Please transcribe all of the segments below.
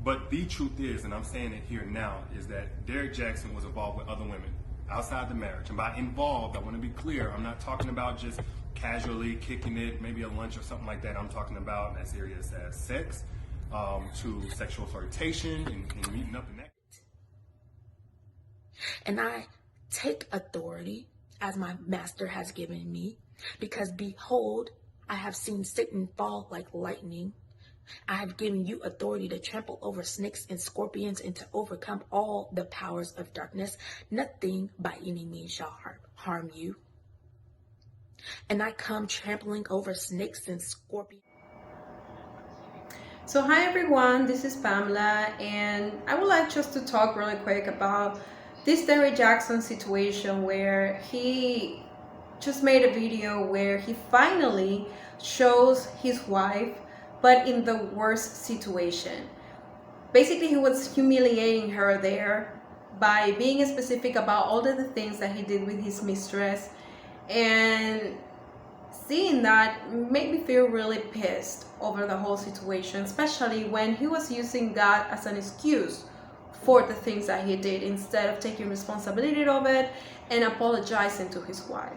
But the truth is, and I'm saying it here now, is that Derrick Jaxn was involved with other women outside the marriage. And by involved, I want to be clear, I'm not talking about just casually kicking it, maybe a lunch or something like that. I'm talking about as serious as sex, to sexual flirtation and meeting up and that. And I take authority as my master has given me, because behold, I have seen Satan fall like lightning. I have given you authority to trample over snakes and scorpions and to overcome all the powers of darkness. Nothing by any means shall harm you. And I come trampling over snakes and scorpions. So hi everyone, this is Pamela, and I would like just to talk really quick about this Derrick Jackson situation where he just made a video where he finally shows his wife, but in the worst situation. Basically, he was humiliating her there by being specific about all of the things that he did with his mistress, and seeing that made me feel really pissed over the whole situation, especially when he was using God as an excuse for the things that he did instead of taking responsibility of it and apologizing to his wife.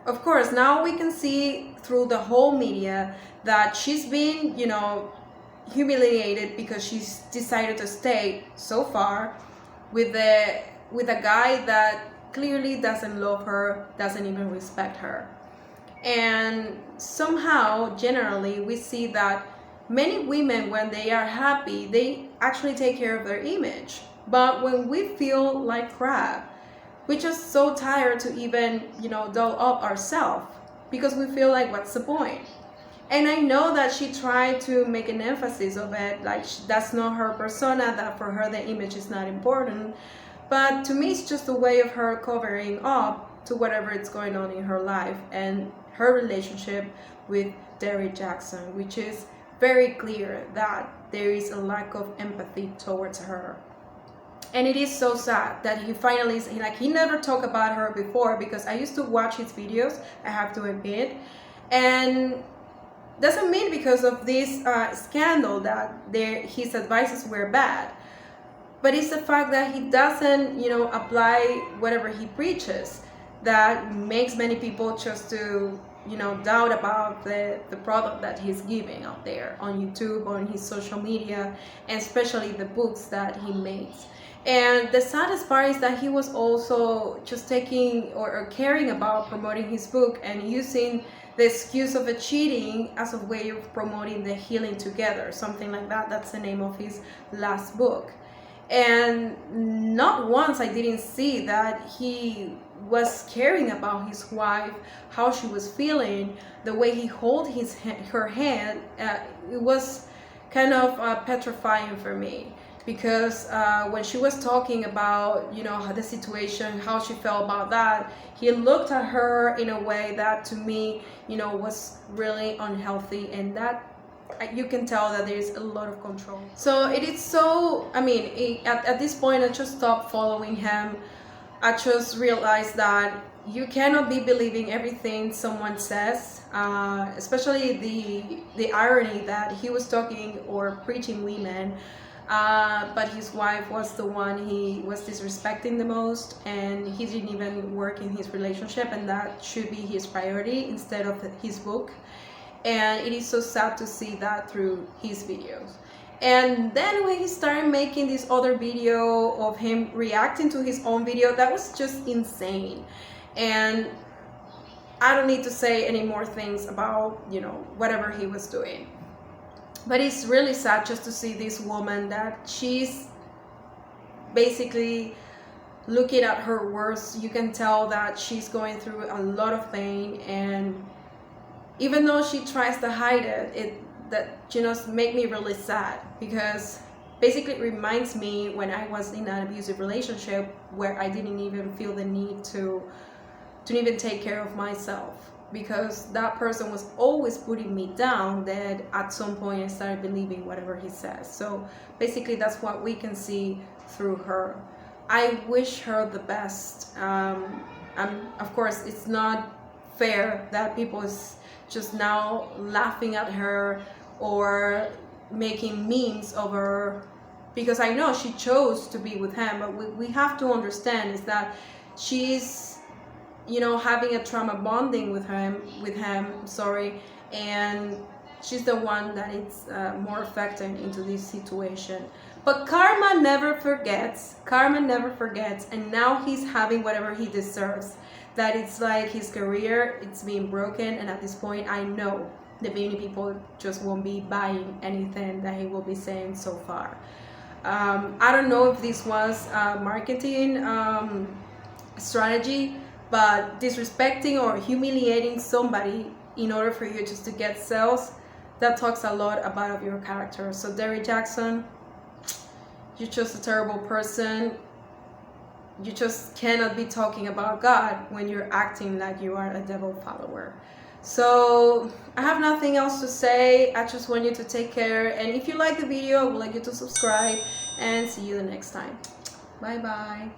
Of course, now we can see through the whole media that she's been, humiliated because she's decided to stay so far with a guy that clearly doesn't love her, doesn't even respect her. And somehow, generally, we see that many women, when they are happy, they actually take care of their image. But when we feel like crap, we're just so tired to even, doll up ourselves, because we feel like, what's the point? And I know that she tried to make an emphasis of it, like that's not her persona, that for her the image is not important. But to me, it's just a way of her covering up to whatever is going on in her life and her relationship with Derrick Jackson, which is very clear that there is a lack of empathy towards her. And it is so sad that he finally, he never talked about her before, because I used to watch his videos, I have to admit, and doesn't mean because of this scandal that his advices were bad, but it's the fact that he doesn't, apply whatever he preaches that makes many people just to, doubt about the product that he's giving out there on YouTube, on his social media, and especially the books that he makes. And the saddest part is that he was also just taking or caring about promoting his book and using the excuse of a cheating as a way of promoting the healing together, something like that. That's the name of his last book. And not once I didn't see that he was caring about his wife, how she was feeling, the way he held her hand. It was kind of petrifying for me, because when she was talking about, how the situation, how she felt about that, he looked at her in a way that to me, was really unhealthy, and that you can tell that there's a lot of control. So it is so, at this point I just stopped following him. I just realized that you cannot be believing everything someone says, especially the irony that he was talking or preaching women, but his wife was the one he was disrespecting the most, and he didn't even work in his relationship, and that should be his priority instead of his book. And it is so sad to see that through his videos. And then when he started making this other video of him reacting to his own video, that was just insane. And I don't need to say any more things about, whatever he was doing. But it's really sad just to see this woman that she's basically looking at her worst. You can tell that she's going through a lot of pain, and even though she tries to hide it, that make me really sad, because basically it reminds me when I was in an abusive relationship where I didn't even feel the need to even take care of myself, because that person was always putting me down, that at some point I started believing whatever he says. So basically that's what we can see through her. I wish her the best. Of course, it's not fair that people is just now laughing at her or making memes over because I know she chose to be with him, but we have to understand is that she's, you know, having a trauma bonding with him, sorry, and she's the one that is more affected into this situation. But karma never forgets. Karma never forgets, and now he's having whatever he deserves. That it's like his career, it's being broken, and at this point, I know the many people just won't be buying anything that he will be saying so far. I don't know if this was a marketing strategy, but disrespecting or humiliating somebody in order for you just to get sales, that talks a lot about your character. So Derrick Jackson, you're just a terrible person. You just cannot be talking about God when you're acting like you are a devil follower. So I have nothing else to say. I just want you to take care, and if you like the video, I would like you to subscribe, and see you the next time. Bye bye.